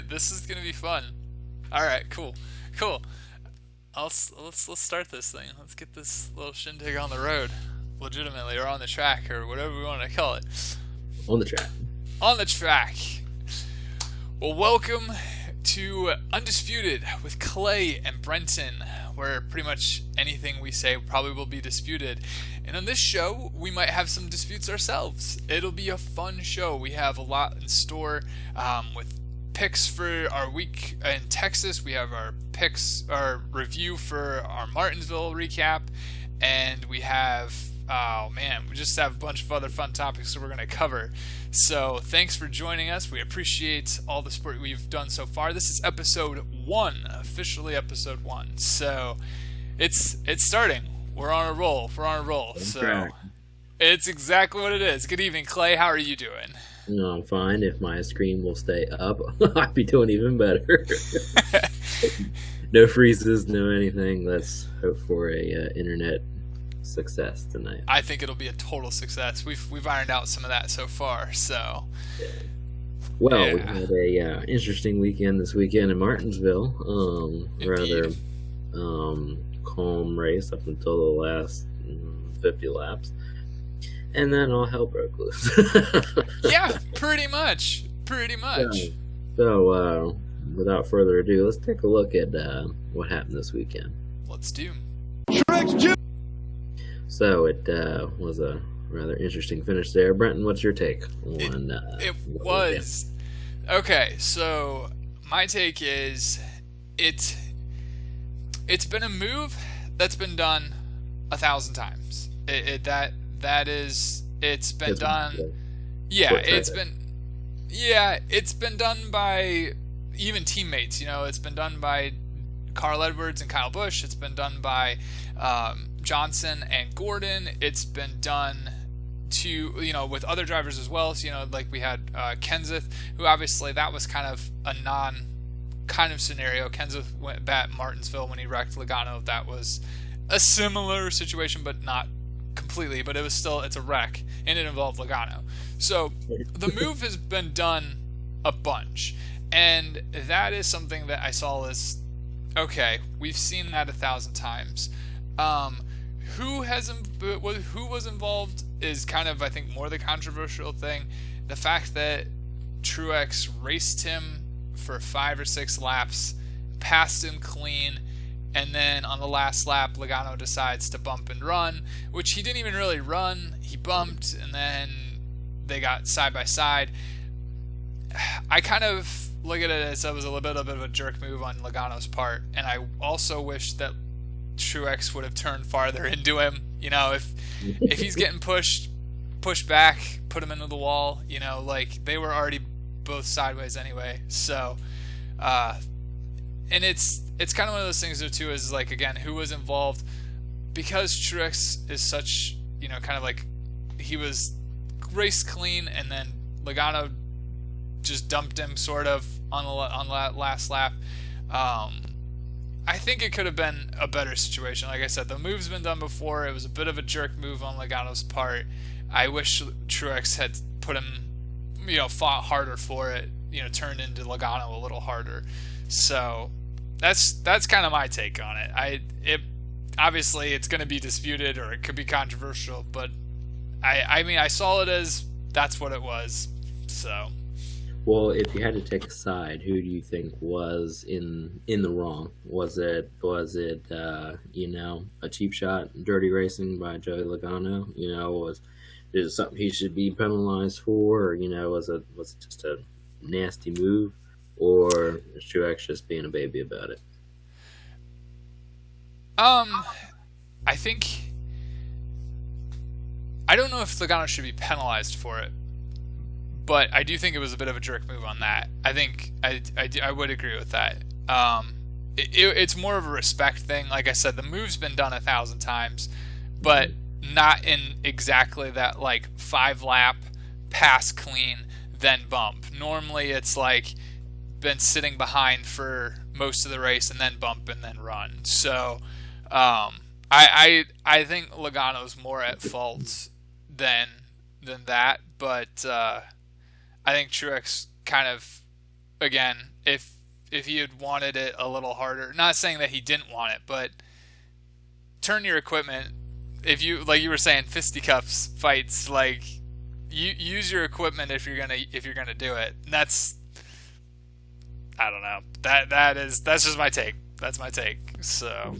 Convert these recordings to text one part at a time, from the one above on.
This is gonna be fun. All right, cool. Let's start this thing. Let's get this little shindig on the road, legitimately, or on the track, or whatever we want to call it. On the track. On the track. Well, welcome to Undisputed with Clay and Brenton, where pretty much anything we say probably will be disputed. And on this show, we might have some disputes ourselves. It'll be a fun show. We have a lot in store with picks for our week in Texas. We have our review for our Martinsville recap, and we have, we just have a bunch of other fun topics that we're going to cover. So thanks for joining us. We appreciate all the support we've done so far. This is episode 1, officially episode 1. So it's starting. We're on a roll. So it's exactly what it is. Good evening, Clay. How are you doing? No, I'm fine. If my screen will stay up, I'd be doing even better. No freezes, no anything. Let's hope for a internet success tonight. I think it'll be a total success. We've ironed out some of that so far. So, yeah. Well, we had a interesting weekend this weekend in Martinsville. Rather calm race up until the last 50 laps. And then all hell broke loose. Yeah, pretty much. So, without further ado, let's take a look at what happened this weekend. Let's do. So, it was a rather interesting finish there. Brenton, what's your take on it was. Okay, so my take is it's been a move that's been done 1,000 times. It's been done. Yeah, it's been done by even teammates. You know, it's been done by Carl Edwards and Kyle Busch. It's been done by Johnson and Gordon. It's been done with other drivers as well. So, like we had Kenseth, who obviously that was kind of a kind of scenario. Kenseth went at Martinsville when he wrecked Logano. That was a similar situation, but not completely, but it's a wreck, and it involved Logano. So the move has been done a bunch, and that is something that I saw as, okay, we've seen that 1,000 times. Who was involved is kind of, I think, more the controversial thing. The fact that Truex raced him for 5 or 6 laps, passed him clean, and then on the last lap, Logano decides to bump and run, which he didn't even really run. He bumped, and then they got side by side. I kind of look at it as it was a little bit of a jerk move on Logano's part, and I also wish that Truex would have turned farther into him. You know, if he's getting pushed back, put him into the wall. You know, like they were already both sideways anyway. So, and it's kind of one of those things, though, too, is like, again, who was involved? Because Truex is such, kind of like, he was raced clean, and then Logano just dumped him sort of on the last lap. I think it could have been a better situation. Like I said, the move's been done before. It was a bit of a jerk move on Logano's part. I wish Truex had put him, fought harder for it, turned into Logano a little harder. So that's kind of my take on it. Obviously it's going to be disputed, or it could be controversial, but I saw it as that's what it was. So, well, if you had to take a side, who do you think was in the wrong? Was it a cheap shot, dirty racing by Joey Logano? Is it something he should be penalized for, or was it just a nasty move? Or is Truex just being a baby about it? I think, I don't know if Logano should be penalized for it, but I do think it was a bit of a jerk move on that. I think I would agree with that. It's more of a respect thing. Like I said, the move's been done 1,000 times, but not in exactly that, like, 5 lap, pass clean, then bump. Normally it's like been sitting behind for most of the race and then bump and then run. So I think Logano's more at fault than than that. But I think Truex kind of, again, if he had wanted it a little harder, not saying that he didn't want it, but turn your equipment. If you, like you were saying, fisticuffs fights, like you use your equipment if you're gonna do it. And that's, I don't know. That's just my take. That's my take. So,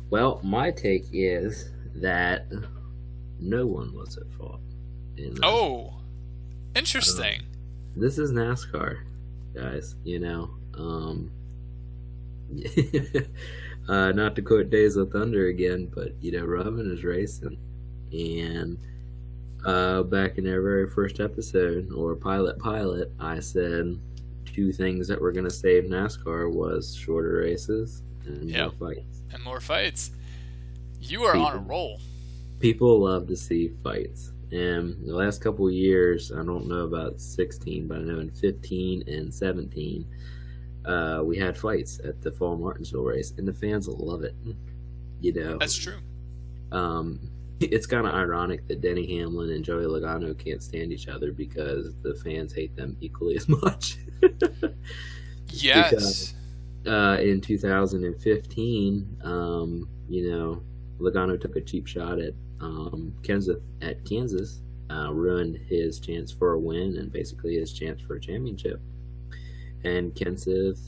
well, my take is that no one was at fault. Oh, interesting. This is NASCAR, guys. Not to quote Days of Thunder again, but Robin is racing, and back in our very first episode, or pilot, I said 2 things that were going to save NASCAR was shorter races and more fights. And more fights. You are on a roll. People love to see fights. And the last couple of years, I don't know about 16, but I know in 15 and 17, we had fights at the fall Martinsville race, and the fans love it. That's true. It's kind of ironic that Denny Hamlin and Joey Logano can't stand each other because the fans hate them equally as much. Yes. Because, in 2015, Logano took a cheap shot at Kansas, ruined his chance for a win and basically his chance for a championship. And Kenseth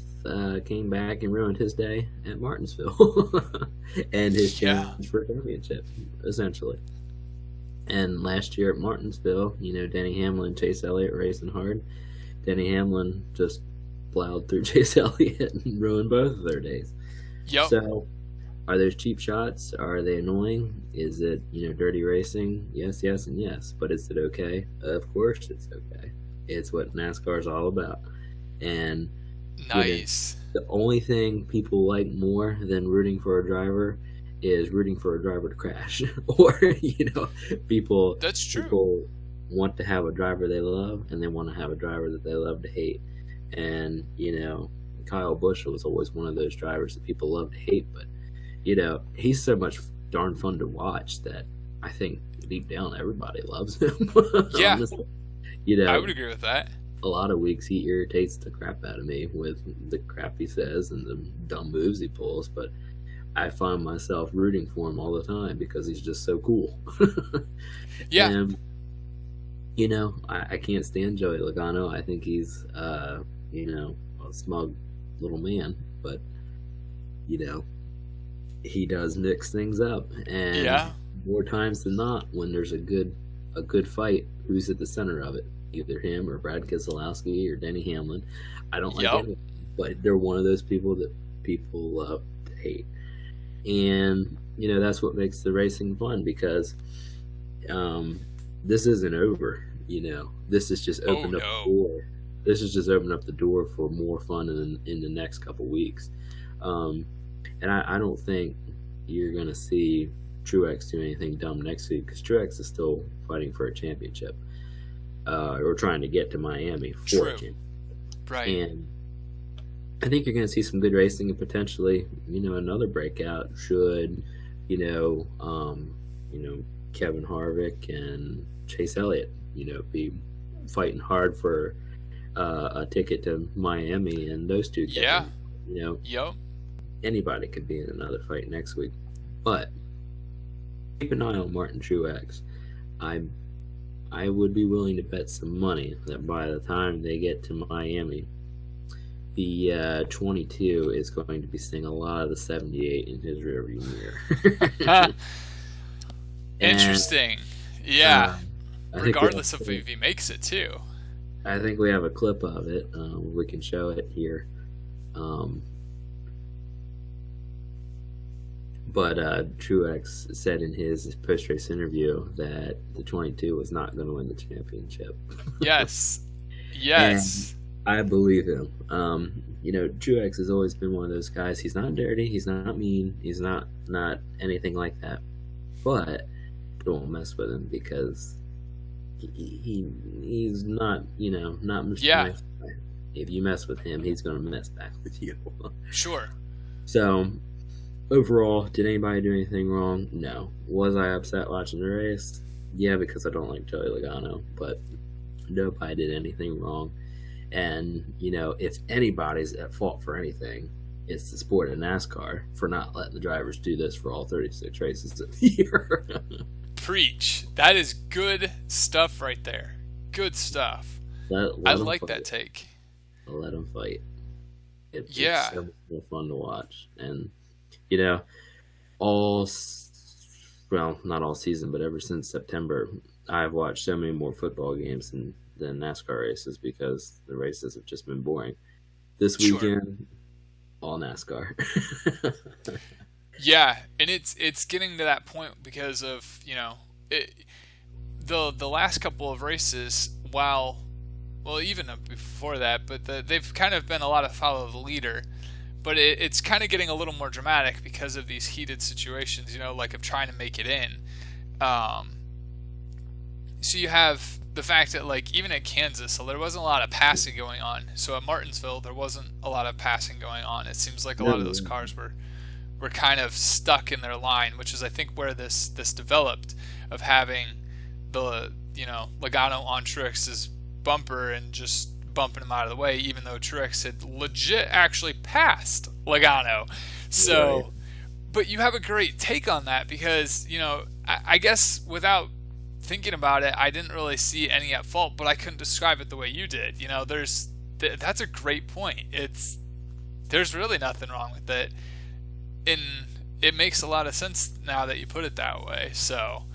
came back and ruined his day at Martinsville and his chance for a championship, essentially. And last year at Martinsville, Denny Hamlin and Chase Elliott racing hard. Denny Hamlin just plowed through Chase Elliott and ruined both of their days. Yep. So, are those cheap shots? Are they annoying? Is it, dirty racing? Yes, and yes. But is it okay? Of course it's okay. It's what NASCAR is all about. And nice. The only thing people like more than rooting for a driver is rooting for a driver to crash. Or, people. That's true. People want to have a driver they love, and they want to have a driver that they love to hate. And, Kyle Busch was always one of those drivers that people love to hate, but he's so much darn fun to watch that I think deep down everybody loves him. Yeah. Honestly. I would agree with that. A lot of weeks he irritates the crap out of me with the crap he says and the dumb moves he pulls, but I find myself rooting for him all the time because he's just so cool. Yeah. And, I can't stand Joey Logano. I think he's, a smug little man, but, he does mix things up. And more times than not, when there's a good fight, who's at the center of it? Either him or Brad Keselowski or Denny Hamlin. I don't like it, but they're one of those people that people love to hate. And, that's what makes the racing fun because this isn't over, This is just opened up the door. This has just opened up the door for more fun in the next couple weeks. And I don't think you're going to see Truex do anything dumb next week because Truex is still fighting for a championship. Or trying to get to Miami for a championship. Right. And I think you're going to see some good racing and potentially, another breakout should, Kevin Harvick and Chase Elliott, be fighting hard for a ticket to Miami, and those two guys, anybody could be in another fight next week. But keep an eye on Martin Truex. I would be willing to bet some money that by the time they get to Miami, the 22 is going to be seeing a lot of the 78 in his rearview mirror. Interesting. Yeah. Regardless of if he makes it, too. I think we have a clip of it. We can show it here. But Truex said in his post-race interview that the 22 was not going to win the championship. Yes. And I believe him. Truex has always been one of those guys. He's not dirty. He's not mean. He's not anything like that. But don't mess with him because he's not, not Mr. Nice guy. If you mess with him, he's going to mess back with you. Sure. So, overall, did anybody do anything wrong? No. Was I upset watching the race? Yeah, because I don't like Joey Logano, but nobody did anything wrong. And, if anybody's at fault for anything, it's the sport of NASCAR for not letting the drivers do this for all 36 races of the year. Preach. That is good stuff right there. Good stuff. I like that take. Let them fight. It's Yeah. so much more fun to watch. And, you know, well, not all season, but ever since September, I've watched so many more football games than NASCAR races because the races have just been boring. This Sure. weekend, all NASCAR. Yeah, and it's getting to that point because of, the last couple of races, well, even before that, but they've kind of been a lot of follow the leader. But it's kind of getting a little more dramatic because of these heated situations, like of trying to make it in. So you have the fact that, like, even at Kansas, so there wasn't a lot of passing going on. So at Martinsville, there wasn't a lot of passing going on. It seems like a lot of those cars were kind of stuck in their line, which is, I think, where this developed, of having the, Logano on Truex's bumper and just bumping him out of the way, even though Truex had legit actually passed Logano. So, right. But you have a great take on that because, I guess without thinking about it, I didn't really see any at fault, but I couldn't describe it the way you did. That's a great point. There's really nothing wrong with it. And it makes a lot of sense now that you put it that way. So,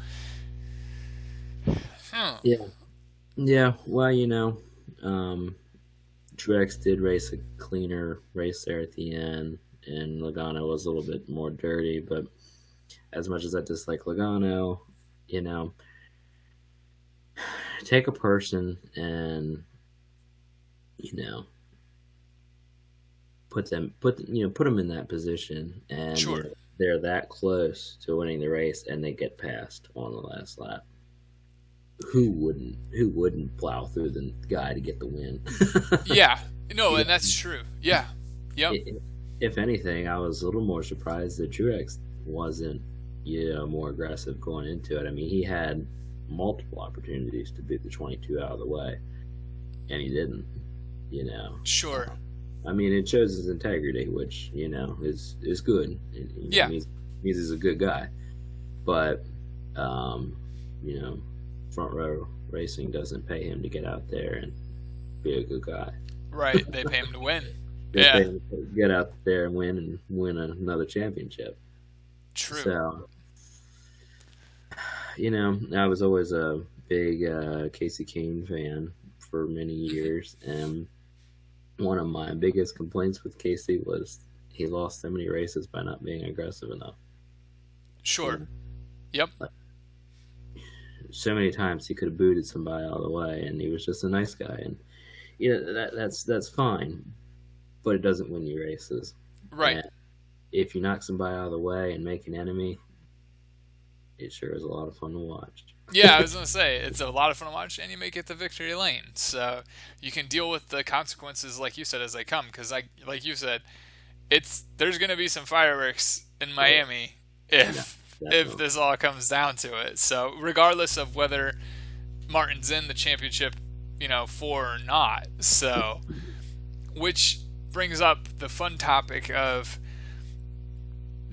Yeah. Well, Truex did race a cleaner race there at the end, and Logano was a little bit more dirty. But as much as I dislike Logano, take a person and put them in that position, and sure. They're that close to winning the race, and they get passed on the last lap. Who wouldn't plow through the guy to get the win? Yeah, no, and that's true. Yeah, yep. If anything, I was a little more surprised that Truex wasn't, more aggressive going into it. I mean, he had multiple opportunities to beat the 22 out of the way, and he didn't. Sure. I mean, it shows his integrity, which is good. Yeah, means he's a good guy, but front row racing doesn't pay him to get out there and be a good guy. Right, they pay him to win. They pay him to get out there and win another championship. True. So, I was always a big Casey Kane fan for many years, and one of my biggest complaints with Casey was he lost so many races by not being aggressive enough. Sure. Yep. So many times he could have booted somebody out of the way, and he was just a nice guy, and that's fine, but it doesn't win you races. Right. And if you knock somebody out of the way and make an enemy, it sure is a lot of fun to watch. Yeah, I was gonna say it's a lot of fun to watch, and you make it to victory lane, so you can deal with the consequences, like you said, as they come. Because, like you said, there's gonna be some fireworks in Miami if this all comes down to it. So regardless of whether Martin's in the championship, 4 or not. So, which brings up the fun topic of,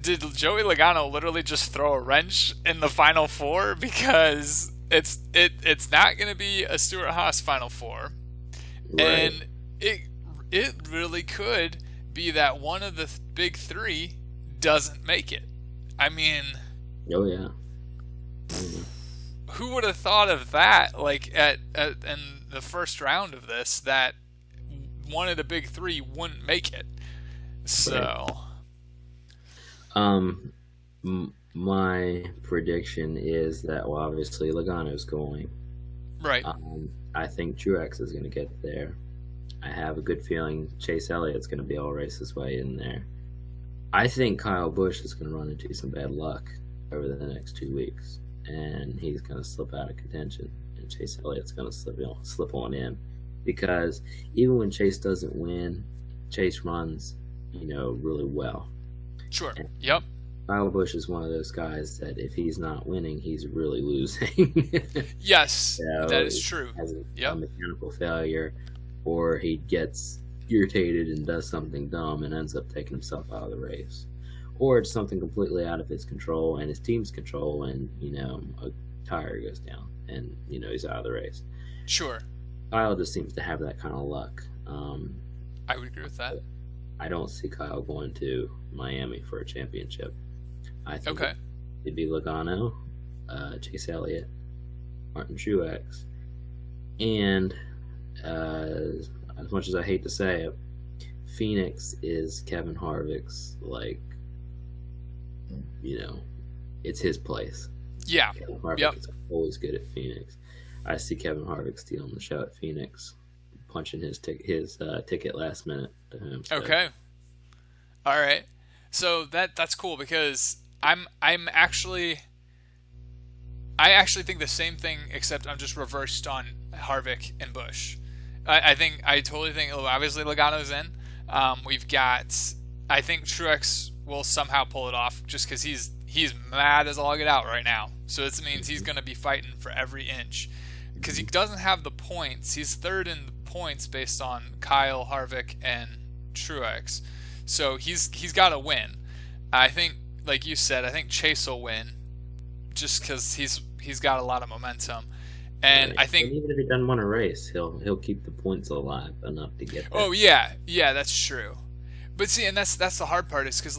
did Joey Logano literally just throw a wrench in the Final Four? Because it's not going to be a Stewart-Haas Final Four. Right. And it really could be that one of the big three doesn't make it. I mean... Oh, yeah. Who would have thought of that, like, in the first round of this, that one of the big three wouldn't make it? So... My prediction is that, well, obviously Logano's going. Right. I think Truex is going to get there. I have a good feeling Chase Elliott's going to be all race his way in there. I think Kyle Busch is going to run into some bad luck over the next 2 weeks, and he's going to slip out of contention, and Chase Elliott's going to slip on in, because even when Chase doesn't win, Chase runs, really well. Sure. Yep. Kyle Busch is one of those guys that if he's not winning, he's really losing. Yes, So that is true. Has a Yep. mechanical failure, or he gets irritated and does something dumb and ends up taking himself out of the race, or it's something completely out of his control and his team's control, and a tire goes down and he's out of the race. Sure. Kyle just seems to have that kind of luck. I would agree with that. I don't see Kyle going to Miami for a championship. I think Okay. it'd be Logano, Chase Elliott, Martin Truex, and as much as I hate to say it, Phoenix is Kevin Harvick's, it's his place. Yeah. Kevin Harvick Yep. is always good at Phoenix. I see Kevin Harvick stealing the show at Phoenix, punching his ticket last minute to him. So. Okay. All right. So that's cool because I actually think the same thing, except I'm just reversed on Harvick and Busch. I totally think obviously Logano's in. I think Truex will somehow pull it off just because he's mad as all get out right now. So this means he's going to be fighting for every inch because he doesn't have the points. He's third in the points based on Kyle, Harvick, and Truex. So he's got to win. I think, like you said, I think Chase will win just because he's got a lot of momentum. And I think even if he doesn't win a race, he'll keep the points alive enough to get there. Oh yeah, that's true. But see, and that's the hard part is because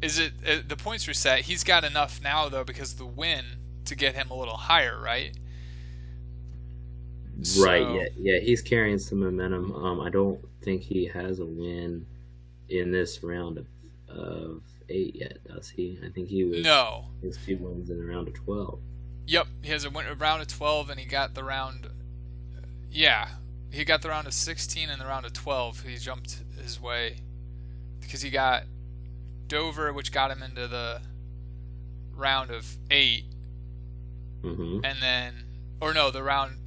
is it the points reset? He's got enough now though because of the win to get him a little higher, right? Right. Yeah. He's carrying some momentum. I don't think he has a win in this round of 8 yet, does he? I think he was. No. His 2 wins in the round of 12. Yep, he has a round of 12, and he got the round. Yeah, he got the round of 16 and the round of 12. He jumped his way because he got Dover, which got him into the round of 8, Mm-hmm. and then, or no, the round.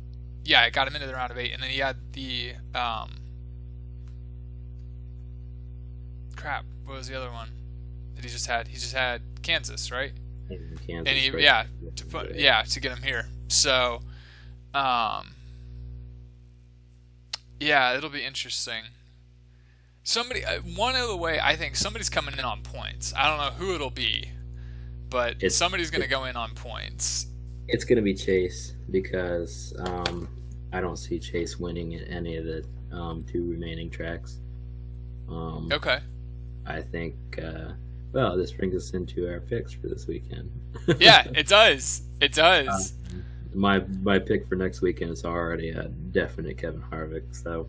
Yeah, it got him into the round of 8, and then he had the crap. What was the other one that he just had? He just had Kansas, right? Kansas, And he, right? to get him here. So, yeah, it'll be interesting. I think somebody's coming in on points. I don't know who it'll be, but somebody's going to go in on points. It's going to be Chase because I don't see Chase winning at any of the 2 remaining tracks. Okay. I think, this brings us into our picks for this weekend. Yeah, it does. It does. My pick for next weekend is already a definite Kevin Harvick, so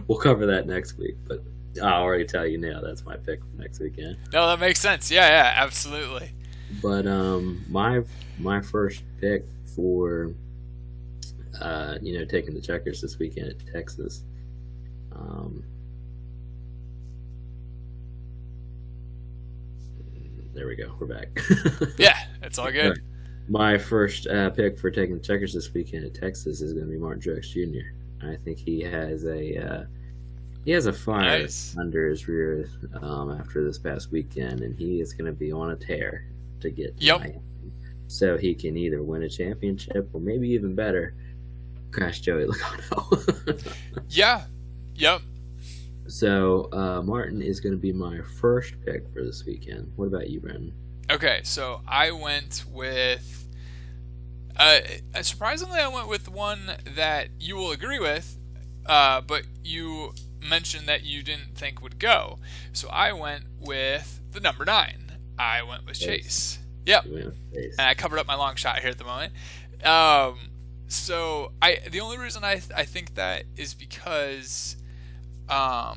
we'll cover that next week. But I'll already tell you now that's my pick for next weekend. No, that makes sense. Yeah, absolutely. But my first pick for taking the checkers this weekend at Texas. There we go. We're back. Yeah, it's all good. Right. My first pick for taking the checkers this weekend at Texas is going to be Martin Truex Jr. I think he has a fire under his rear after this past weekend, and he is going to be on a tear to get to Miami. So he can either win a championship or maybe even better, crash Joey Logano. Yeah. Yep. So Martin is going to be my first pick for this weekend. What about you, Brendan? Okay, so I went with surprisingly I went with one that you will agree with, but you mentioned that you didn't think would go. So I went with the number 9. I went with Chase. Yep. And I covered up my long shot here at the moment. So the only reason I think that is because I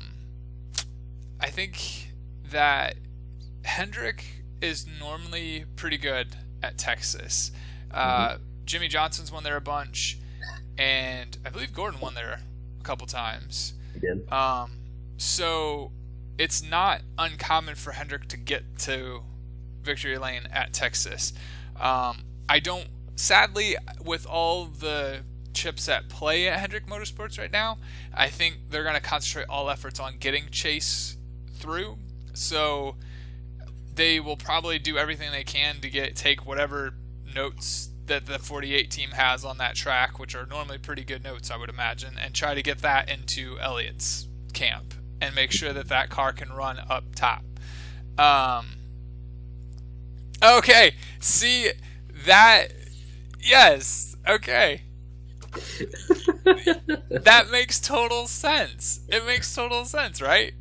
think that Hendrick is normally pretty good at Texas. Jimmy Johnson's won there a bunch, and I believe Gordon won there a couple times. He did. So it's not uncommon for Hendrick to get to victory lane at Texas. Sadly, with all the chips at play at Hendrick Motorsports right now, I think they're going to concentrate all efforts on getting Chase through So they will probably do everything they can to take whatever notes that the 48 team has on that track, which are normally pretty good notes, I would imagine, and try to get that into Elliott's camp and make sure that that car can run up top. Okay, see that? Yes, okay. That makes total sense. It makes total sense, right?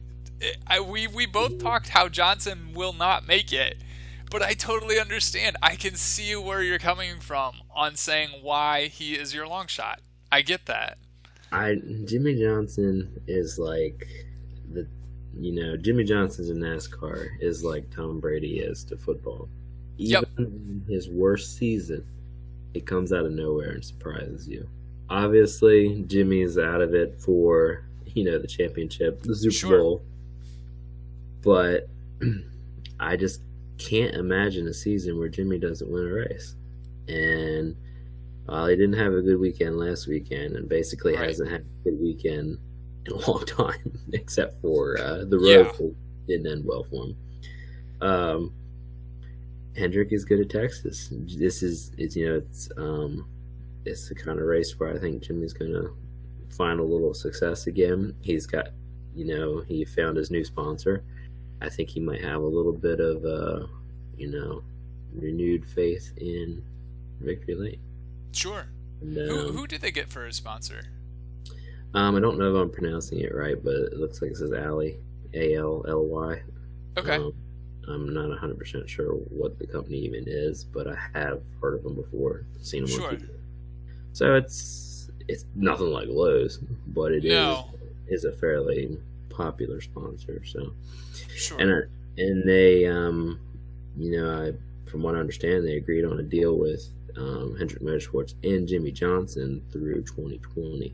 We both talked how Johnson will not make it, but I totally understand. I can see where you're coming from on saying why he is your long shot. I get that. Jimmy Johnson is like Jimmy Johnson's in NASCAR is like Tom Brady is to football. Even in his worst season, it comes out of nowhere and surprises you. Obviously, Jimmy is out of it for, the championship, the Super Bowl. But I just can't imagine a season where Jimmy doesn't win a race. And while he didn't have a good weekend last weekend and basically hasn't had a good weekend in a long time, except for the road didn't end well for him. Hendrick is good at Texas. It's the kind of race where I think Jimmy's going to find a little success again. He's got, he found his new sponsor. I think he might have a little bit of, renewed faith in Victory Lane. Sure. And, who did they get for his sponsor? I don't know if I'm pronouncing it right, but it looks like it says Ally, A-L-L-Y. Okay. I'm not 100% sure what the company even is, but I have heard of them before, seen them on TV. So it's nothing like Lowe's, but it is a fairly popular sponsor. So, and they, from what I understand, they agreed on a deal with Hendrick Motorsports and Jimmy Johnson through 2020.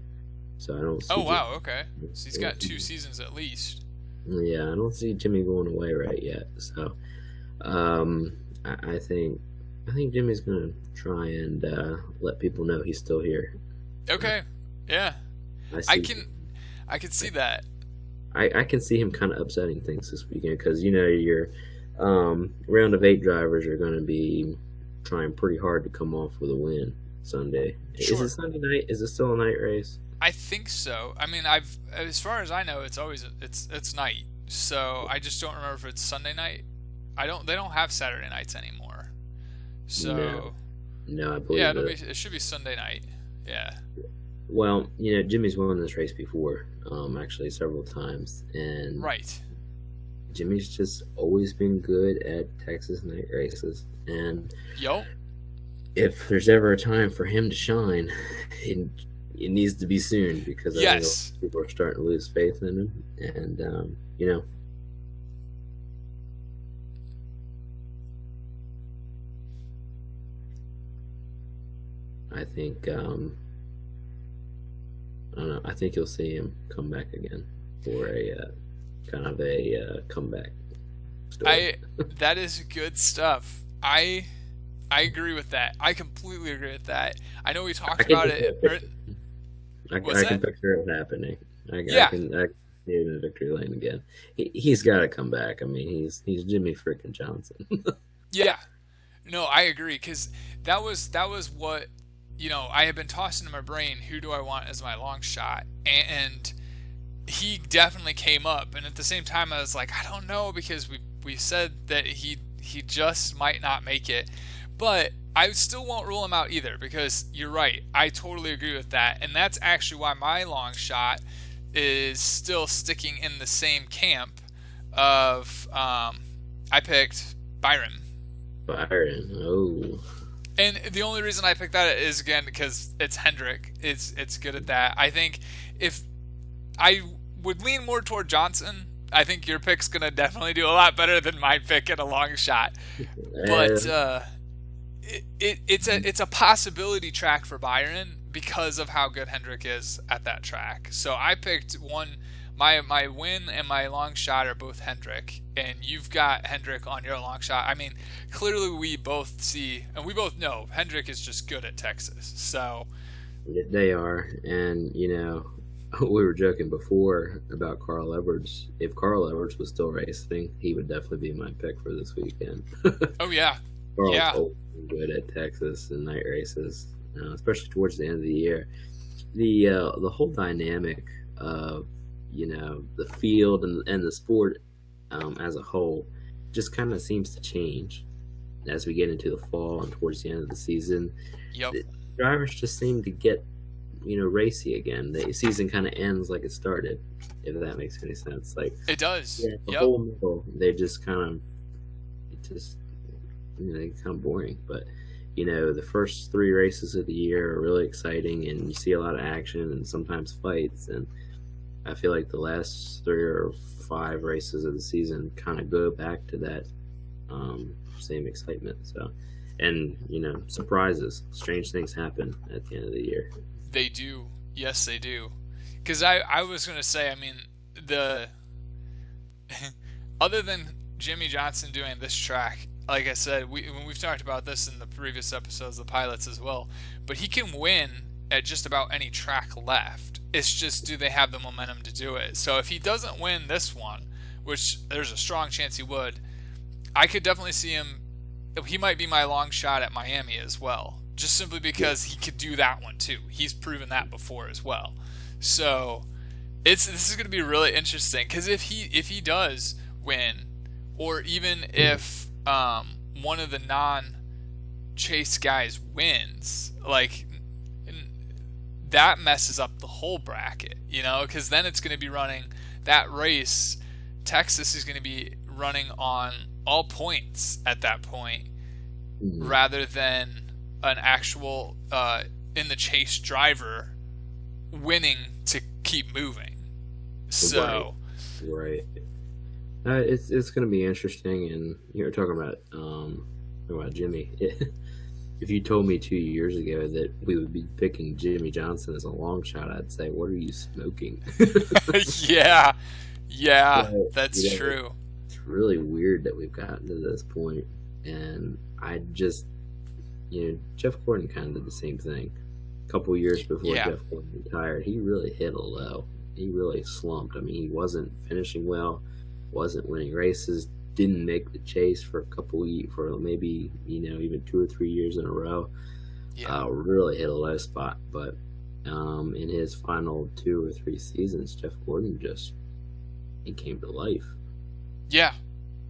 So I don't see. Oh wow, okay. So he's got 2 seasons at least. Yeah, I don't see Jimmy going away right yet. So, I think Jimmy's gonna try and let people know he's still here. Okay, yeah, I can see that. I can see him kind of upsetting things this weekend because your round of 8 drivers are going to be trying pretty hard to come off with a win Sunday. Sure. Is it Sunday night? Is it still a night race? I think so. I mean, as far as I know, it's always it's night. So I just don't remember if it's Sunday night. They don't have Saturday nights anymore. So no, I believe it should be Sunday night. Yeah. Well, Jimmy's won this race before, actually several times, and Jimmy's just always been good at Texas night races, and if there's ever a time for him to shine, it needs to be soon because I think people are starting to lose faith in him, and I think I don't know. I think you'll see him come back again for a kind of a comeback story. That is good stuff. I agree with that. I completely agree with that. I know we talked about it. I can picture it happening. I can see it in Victory Lane again. He's got to come back. I mean, he's Jimmy freaking Johnson. Yeah. No, I agree because that was what. I had been tossing in my brain, who do I want as my long shot? And he definitely came up. And at the same time, I was like, I don't know, because we said that he just might not make it. But I still won't rule him out either, because you're right. I totally agree with that. And that's actually why my long shot is still sticking in the same camp of I picked Byron. Oh. And the only reason I picked that is, again, because it's Hendrick. It's good at that. I think if I would lean more toward Johnson, I think your pick's going to definitely do a lot better than my pick at a long shot. But it's a possibility track for Byron because of how good Hendrick is at that track. So I picked one. My win and my long shot are both Hendrick, and you've got Hendrick on your long shot. I mean, clearly we both see, and we both know, Hendrick is just good at Texas. So they are, and we were joking before about Carl Edwards. If Carl Edwards was still racing, he would definitely be my pick for this weekend. Oh yeah, Carl's yeah, always good at Texas and night races, especially towards the end of the year. The whole dynamic of the field and the sport as a whole just kind of seems to change as we get into the fall and towards the end of the season. yep, The drivers just seem to get racy again. The season kind of ends like it started, if that makes any sense. Like it does. the Yep, whole middle, they just kind of they kind of boring. But the first 3 races of the year are really exciting, and you see a lot of action and sometimes fights. And I feel like the last 3 or 5 races of the season kind of go back to that same excitement. So, and surprises, strange things happen at the end of the year. they do. Yes, they do. Because I was gonna say, I mean, the other than Jimmy Johnson doing this track, like I said, we've talked about this in the previous episodes, the pilots as well, but he can win at just about any track left. It's just, do they have the momentum to do it? So if he doesn't win this one, which there's a strong chance he would, I could definitely see him. He might be my long shot at Miami as well, just simply because he could do that one too. He's proven that before as well. So this is going to be really interesting, because if he does win, or even if one of the non-chase guys wins, like, that messes up the whole bracket, because then it's going to be running that race. Texas is going to be running on all points at that point, rather than an actual in the chase driver winning to keep moving. So right. It's going to be interesting. And you're talking about Jimmy. If you told me 2 years ago that we would be picking Jimmy Johnson as a long shot, I'd say, "What are you smoking?" yeah, But, that's true. It's really weird that we've gotten to this point, and I just, Jeff Gordon kind of did the same thing. A couple years before Yeah. Jeff Gordon retired, he really hit a low. He really slumped. I mean, he wasn't finishing well, wasn't winning races, didn't make the chase for for maybe even 2 or 3 years in a row. Yeah, Really hit a low spot. But in his final 2 or 3 seasons, Jeff Gordon he came to life. yeah,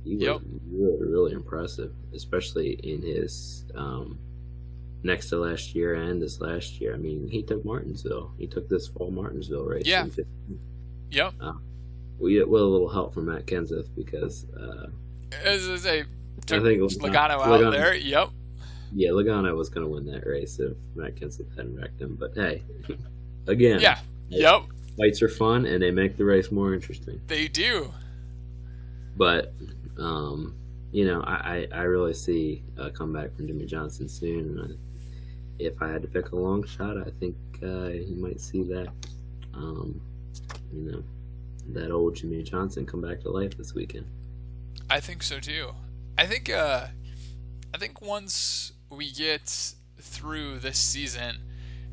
He was really, really impressive, especially in his next to last year and this last year. I mean, he took Martinsville. He took this fall Martinsville race. Yeah. In 15. yep. With a little help from Matt Kenseth, because As I say, took I think Logano out Logano- there. Yep. yeah, Logano was going to win that race if Matt Kenseth hadn't wrecked him. But hey, again, Yeah. Yep. fights are fun and they make the race more interesting. They do. But I really see a comeback from Jimmy Johnson soon. And if I had to pick a long shot, I think you might see that, that old Jimmy Johnson come back to life this weekend. I think so too. I think once we get through this season,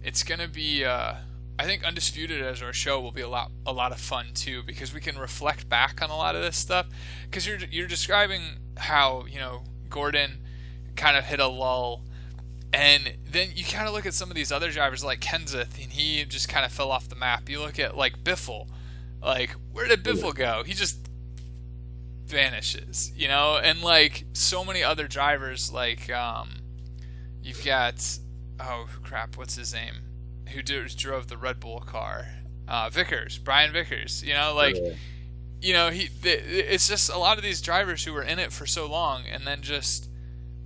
it's gonna be. I think Undisputed as our show will be a lot of fun too, because we can reflect back on a lot of this stuff. Because you're describing how Gordon kind of hit a lull, and then you kind of look at some of these other drivers like Kenseth, and he just kind of fell off the map. You look at like Biffle, like where did Biffle go? He just vanishes, and like so many other drivers, like you've got what's his name, who drove the Red Bull car, Brian Vickers, it's just a lot of these drivers who were in it for so long and then just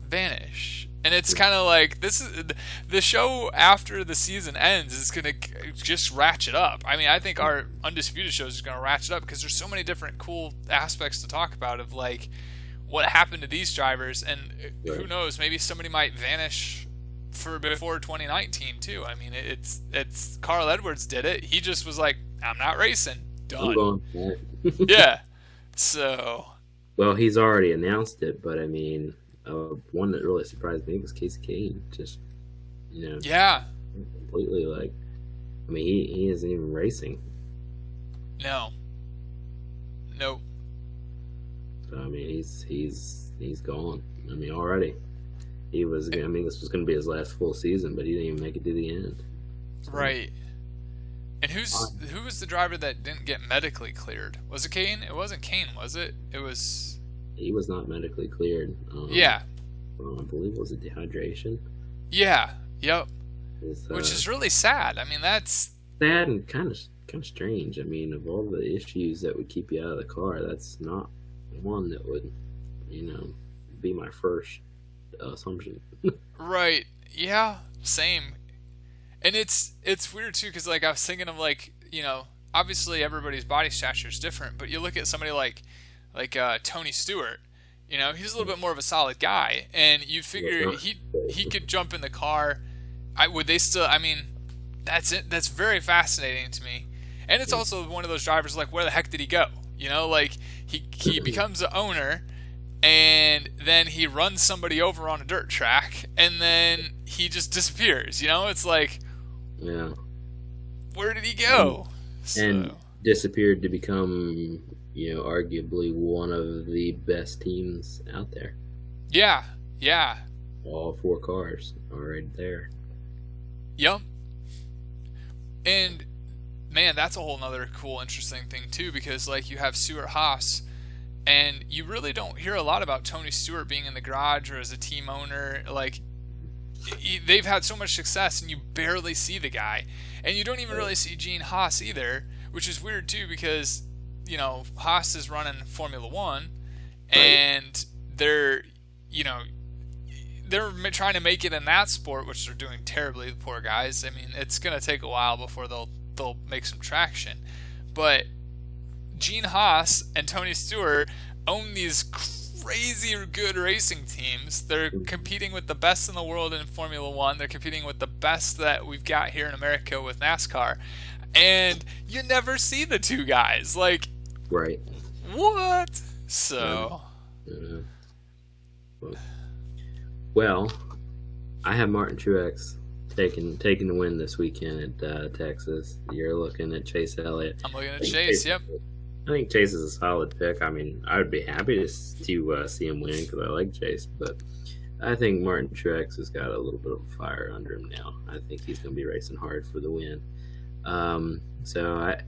vanish. And it's kind of like, this is the show after the season ends is going to just ratchet up. I mean, I think our Undisputed show is going to ratchet up because there's so many different cool aspects to talk about of like what happened to these drivers, and who knows, maybe somebody might vanish for before 2019 too. I mean, it's Carl Edwards did it. He just was like, I'm not racing. Done. Yeah. So. Well, he's already announced it, but I mean, one that really surprised me was Casey Kane. Just, Yeah. completely like, I mean, he isn't even racing. No. Nope. So I mean, he's gone. I mean, already he was. I mean, this was going to be his last full season, but he didn't even make it to the end. So, Right. And who was the driver that didn't get medically cleared? Was it Kane? It wasn't Kane, was it? It was. he was not medically cleared. Yeah. I believe it was a dehydration. Yeah. Yep. It's, Which is really sad. I mean, that's sad and kind of strange. I mean, of all the issues that would keep you out of the car, that's not one that would, be my first assumption. right. Yeah. Same. And it's weird too, because like I was thinking of like obviously everybody's body stature is different, but you look at somebody like Tony Stewart. He's a little bit more of a solid guy, and you figure he could jump in the car. Would they still? I mean, that's it. That's very fascinating to me, and it's also one of those drivers like, where the heck did he go? Like he becomes the owner, and then he runs somebody over on a dirt track, and then he just disappears. It's like, yeah, where did he go? And disappeared to become, arguably one of the best teams out there. Yeah, yeah. All 4 cars are right there. Yep. And man, that's a whole nother cool, interesting thing too, because like you have Stewart-Haas, and you really don't hear a lot about Tony Stewart being in the garage or as a team owner. Like they've had so much success, and you barely see the guy, and you don't even really see Gene Haas either, which is weird too, because Haas is running Formula One, and they're trying to make it in that sport, which they're doing terribly, the poor guys. I mean, it's gonna take a while before they'll make some traction. But Gene Haas and Tony Stewart own these crazy good racing teams. They're competing with the best in the world in Formula One. They're competing with the best that we've got here in America with NASCAR. And you never see the 2 guys. Like, right. What? So. Well, I have Martin Truex taking the win this weekend at Texas. You're looking at Chase Elliott. I'm looking at Chase. Yep. I think Chase is a solid pick. I mean, I would be happy to see him win because I like Chase, but I think Martin Truex has got a little bit of a fire under him now. I think he's going to be racing hard for the win. So I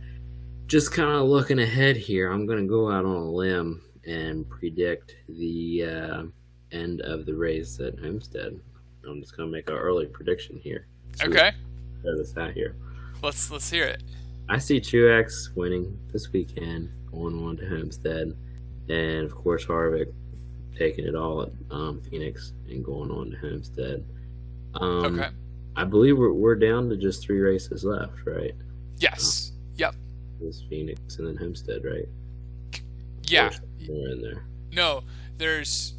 just kind of looking ahead here. I'm going to go out on a limb and predict the end of the race at Homestead. I'm just going to make an early prediction here. Okay. Throw this out here. Let's hear it. I see Truex winning this weekend, going on to Homestead, and of course Harvick taking it all at Phoenix and going on to Homestead. Okay. I believe we're down to just 3 races left, right? Yes. Yep. There's Phoenix and then Homestead, right? Yeah. There's more in there. No, there's.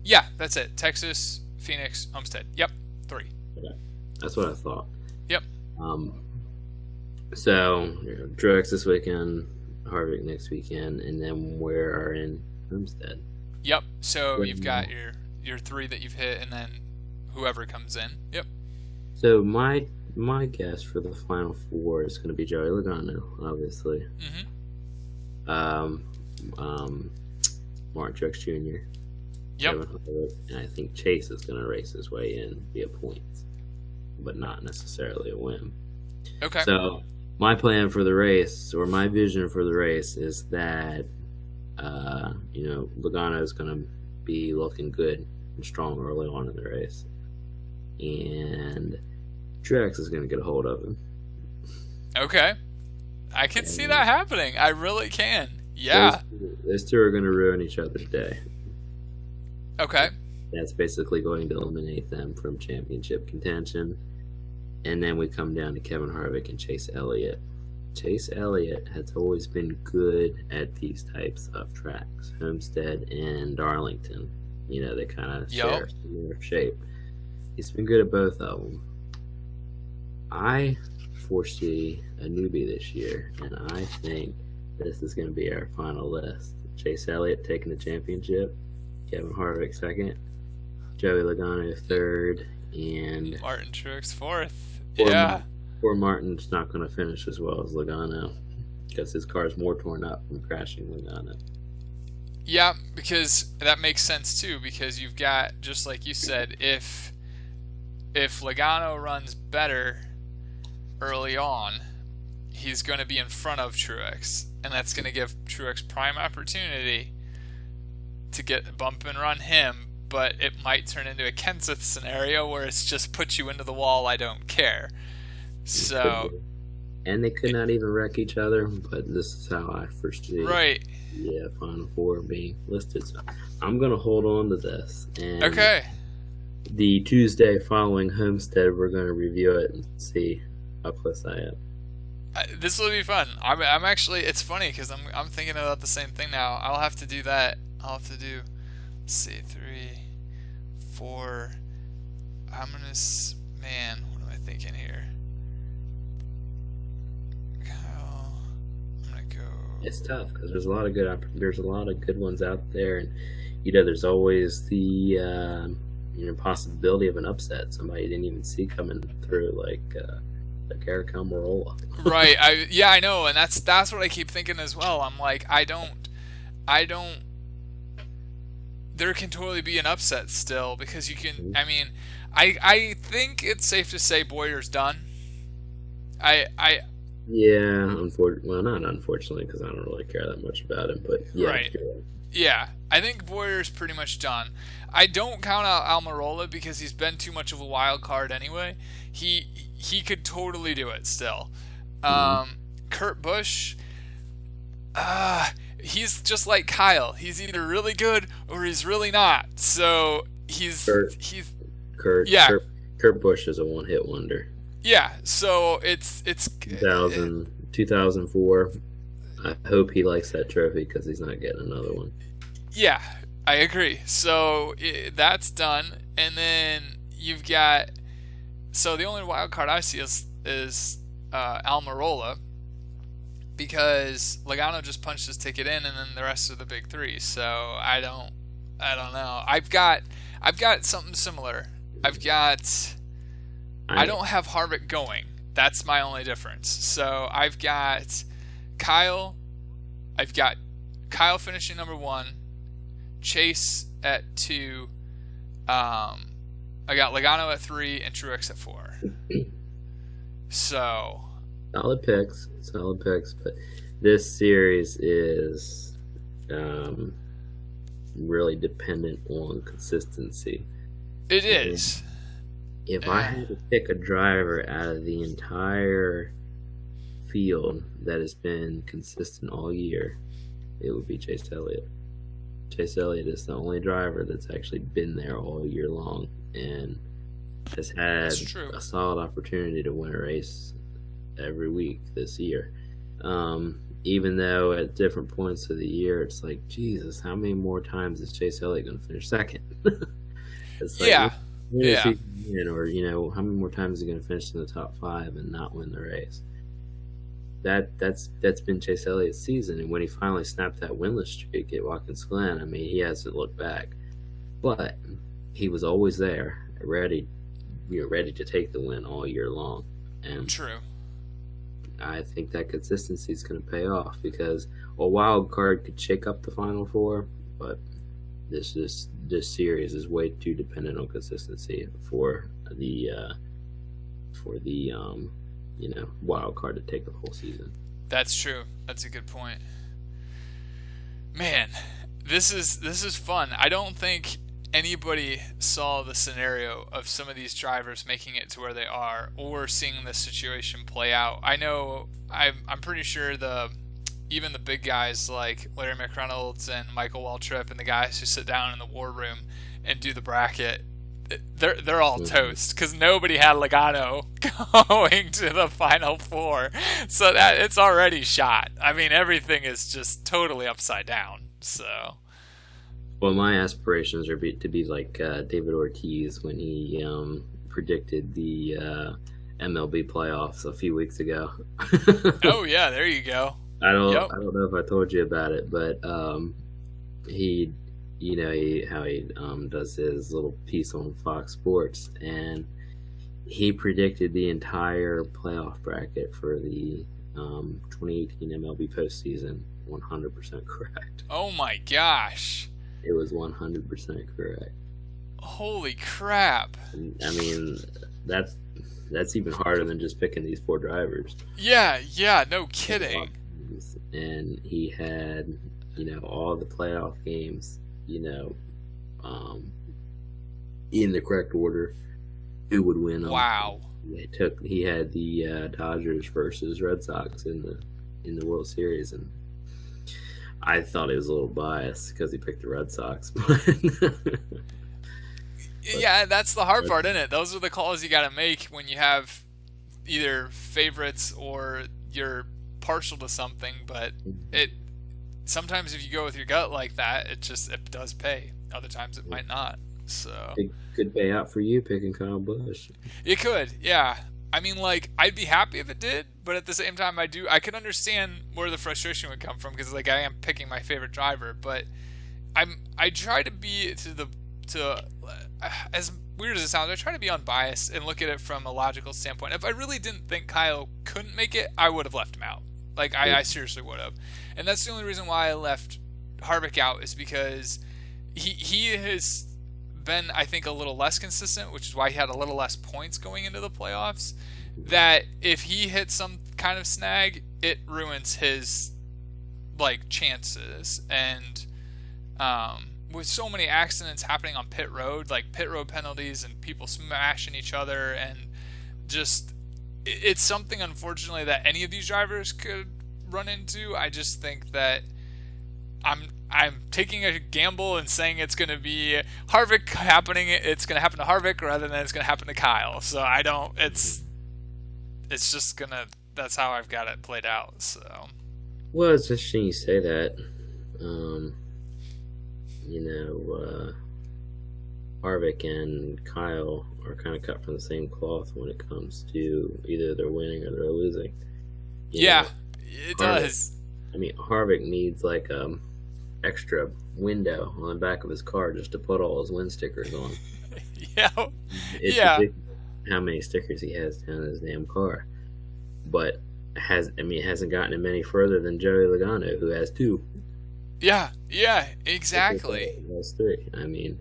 Yeah, that's it. Texas, Phoenix, Homestead. Yep, 3. Okay. That's what I thought. Yep. So Truex this weekend, Harvick next weekend, and then we are in Homestead. Yep. So you've got your 3 that you've hit, and then whoever comes in. Yep. So my guess for the final 4 is going to be Joey Logano, obviously. Martin Truex Jr. Yep. Kevin Harvick, and I think Chase is going to race his way in via points, but not necessarily a win. Okay. So my plan for the race, or my vision for the race, is that Logano is going to be looking good and strong early on in the race, and Truex is going to get a hold of him. Okay. I can see that happening. I really can. Yeah. Those 2 are going to ruin each other's day. Okay. That's basically going to eliminate them from championship contention. And then we come down to Kevin Harvick and Chase Elliott. Chase Elliott has always been good at these types of tracks, Homestead and Darlington. They kind of share similar shape. He's been good at both of them. I foresee a newbie this year, and I think this is going to be our final list. Chase Elliott taking the championship, Kevin Harvick second, Joey Logano third, and Martin Truex fourth. Yeah. Poor Martin's not going to finish as well as Logano because his car is more torn up from crashing Logano. Yeah, because that makes sense too, because you've got, just like you said, if Logano runs better early on, he's going to be in front of Truex, and that's going to give Truex prime opportunity to get bump and run him, but it might turn into a Kenseth scenario where it's just put you into the wall, I don't care. So, and they could not even wreck each other, but this is how I first see right. Yeah, Final Four being listed. So I'm going to hold on to this. And Okay. the Tuesday following Homestead, we're going to review it and see how close I am. This will be fun. I'm actually, it's funny because I'm thinking about the same thing now. I'll have to do that. I'll have to do, let's see, 3, 4. I'm going to, man, what am I thinking here? I'm going to go. It's tough because there's a lot of good ones out there, and there's always the possibility of an upset. Somebody you didn't even see coming through, like Eric Almirola. Right. I know, and that's what I keep thinking as well. I'm like, I don't. There can totally be an upset still because you can. I mean, I think it's safe to say Boyer's done. Yeah, well, not unfortunately, because I don't really care that much about him, but yeah. Right. Yeah, I think Boyer's pretty much done. I don't count out Almirola because he's been too much of a wild card anyway. He could totally do it still. Kurt Busch, he's just like Kyle. He's either really good or he's really not. So Kurt Busch is a one-hit wonder. Yeah, so it's 2004. I hope he likes that trophy because he's not getting another one. Yeah, I agree. So that's done, and then you've got. So the only wild card I see is Almirola, because Logano just punched his ticket in, and then the rest of the big three. So I don't know. I've got something similar. I don't have Harvick going. That's my only difference. So I've got Kyle finishing number 1, Chase at 2, I got Logano at 3, and Truex at 4. So solid picks, but this series is really dependent on consistency. It is. If I had to pick a driver out of the entire field that has been consistent all year, it would be Chase Elliott. Chase Elliott is the only driver that's actually been there all year long and has had a solid opportunity to win a race every week this year. Even though at different points of the year, it's like, Jesus, how many more times is Chase Elliott going to finish second? It's like, yeah. Or, how many more times is he going to finish in the top 5 and not win the race? That's been Chase Elliott's season, and when he finally snapped that winless streak at Watkins Glen, I mean, he hasn't looked back. But he was always there, ready to take the win all year long. And true. I think that consistency is going to pay off because a wild card could shake up the Final Four, but this series is way too dependent on consistency for the wild card to take the whole season. That's true. That's a good point. Man, this is fun. I don't think anybody saw the scenario of some of these drivers making it to where they are or seeing this situation play out. I know I'm pretty sure even the big guys like Larry McReynolds and Michael Waltrip and the guys who sit down in the war room and do the bracket, they're all toast because nobody had Logano going to the Final Four, so that it's already shot. I mean, everything is just totally upside down. So, well, my aspirations are to be like David Ortiz when he predicted the MLB playoffs a few weeks ago. Oh yeah, there you go. I don't know if I told you about it, but he does his little piece on Fox Sports, and he predicted the entire playoff bracket for the 2018 MLB postseason 100% correct. Oh my gosh. It was 100% correct. Holy crap. I mean, that's even harder than just picking these 4 drivers. Yeah, no kidding. And he had, all the playoff games, in the correct order. Who would win them? Wow. He had the Dodgers versus Red Sox in the World Series, and I thought he was a little biased because he picked the Red Sox. Yeah, that's the hard part, isn't it? Those are the calls you got to make when you have either favorites or you're partial to something. But sometimes if you go with your gut like that, it does pay. Other times it might not. So good payout for you picking Kyle Busch. It could, yeah. I mean, like, I'd be happy if it did, but at the same time, I could understand where the frustration would come from because, like, I am picking my favorite driver, but I try to be as weird as it sounds, I try to be unbiased and look at it from a logical standpoint. If I really didn't think Kyle couldn't make it, I would have left him out. Like, I seriously would have. And that's the only reason why I left Harvick out, is because he has been, I think, a little less consistent, which is why he had a little less points going into the playoffs. That if he hits some kind of snag, it ruins his, like, chances. And with so many accidents happening on pit road, like pit road penalties and people smashing each other, and just it's something, unfortunately, that any of these drivers could run into. I just think that I'm taking a gamble and saying it's going to be Harvick happening. It's going to happen to Harvick rather than it's going to happen to Kyle. So I don't. It's just gonna. That's how I've got it played out. So. Well, it's interesting you say that. Harvick and Kyle are kind of cut from the same cloth when it comes to either they're winning or they're losing. It does. I mean, Harvick needs like extra window on the back of his car just to put all his win stickers on. It's ridiculous how many stickers he has down his damn car. But it hasn't gotten him any further than Joey Logano, who has 2. Yeah, exactly. He has 3. I mean,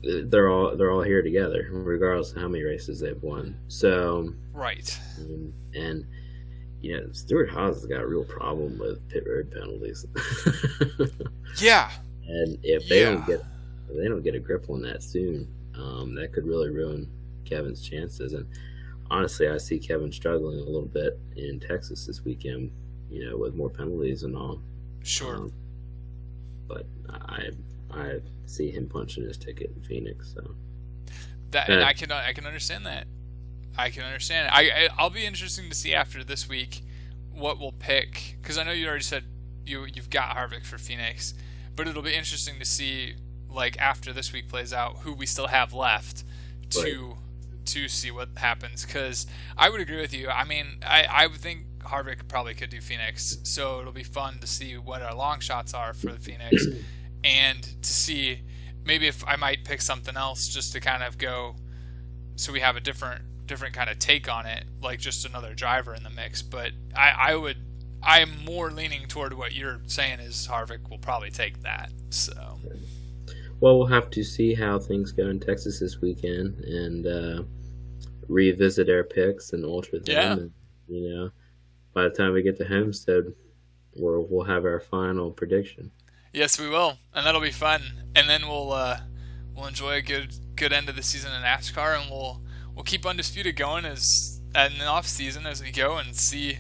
they're all here together, regardless of how many races they've won. So right. And Stewart Haas has got a real problem with pit road penalties. Yeah. And if they don't get a grip on that soon, that could really ruin Kevin's chances. And honestly, I see Kevin struggling a little bit in Texas this weekend, with more penalties and all. Sure. But I see him punching his ticket in Phoenix. So and I can understand that. I can understand. I'll be interesting to see after this week what we'll pick, because I know you already said you've got Harvick for Phoenix, but it'll be interesting to see, like, after this week plays out, who we still have left to see what happens. Because I would agree with you. I mean, I would think Harvick probably could do Phoenix, so it'll be fun to see what our long shots are for the Phoenix, and to see maybe if I might pick something else just to kind of go, so we have a different kind of take on it, like just another driver in the mix. But I'm more leaning toward what you're saying is Harvick will probably take that. So, well, we'll have to see how things go in Texas this weekend and revisit our picks and alter them. Yeah. And, by the time we get to Homestead, we'll have our final prediction. Yes, we will, and that'll be fun. And then we'll enjoy a good end of the season in NASCAR, and we'll keep Undisputed going in the off season as we go, and see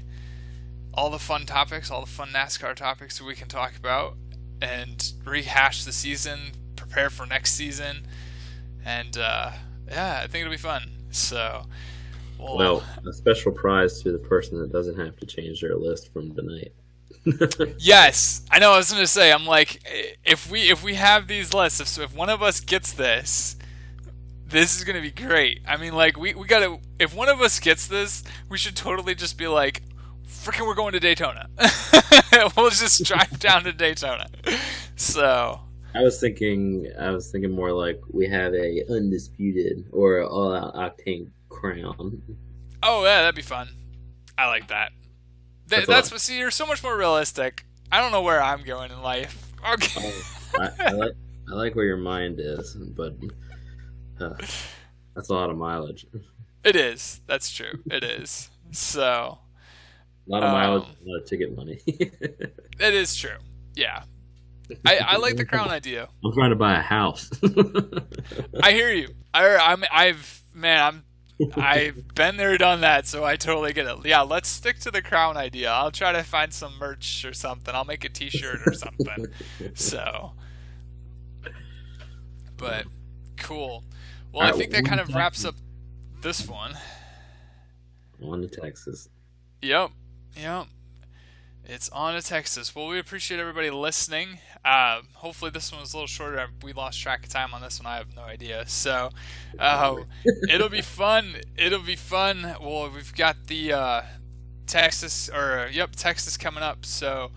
all the fun topics, all the fun NASCAR topics that we can talk about, and rehash the season, prepare for next season, and I think it'll be fun. So, well, a special prize to the person that doesn't have to change their list from tonight. Yes, I know. I was going to say, I'm like, if we have these lists, if one of us gets this is going to be great. I mean, like, we got to, if one of us gets this, we should totally just be like, freaking, we're going to Daytona. We'll just drive down to Daytona. So, I was thinking more like we have a undisputed or all out octane crown. Oh yeah, that'd be fun. I like that. That's a That's lot. what. See, you're so much more realistic. I don't know where I'm going in life. Okay. Oh, I like where your mind is, but uh, that's a lot of mileage. It is. That's true. It is. So, A lot of mileage, um, a lot of ticket money. it is true. Yeah. I like the crown idea. I'm trying to buy a house. I hear you. I've been there, done that, so I totally get it. Yeah, let's stick to the crown idea. I'll try to find some merch or something. I'll make a T-shirt or something. So, but cool. Well, All I right, think that one kind of wraps Texas. up this one. On to Texas. Yep. Yep. It's on to Texas. Well, we appreciate everybody listening. Hopefully this one was a little shorter. We lost track of time on this one. I have no idea. So it'll be fun. It'll be fun. Well, we've got the Texas coming up. So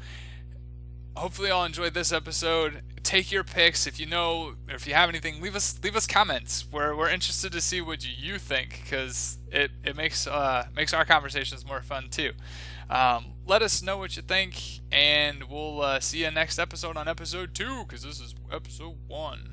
hopefully y'all enjoyed this episode. Take your picks. If you know, or if you have anything, leave us comments. We're interested to see what you think, because it makes our conversations more fun too. Let us know what you think, and we'll see you next episode on episode 2, because this is episode 1.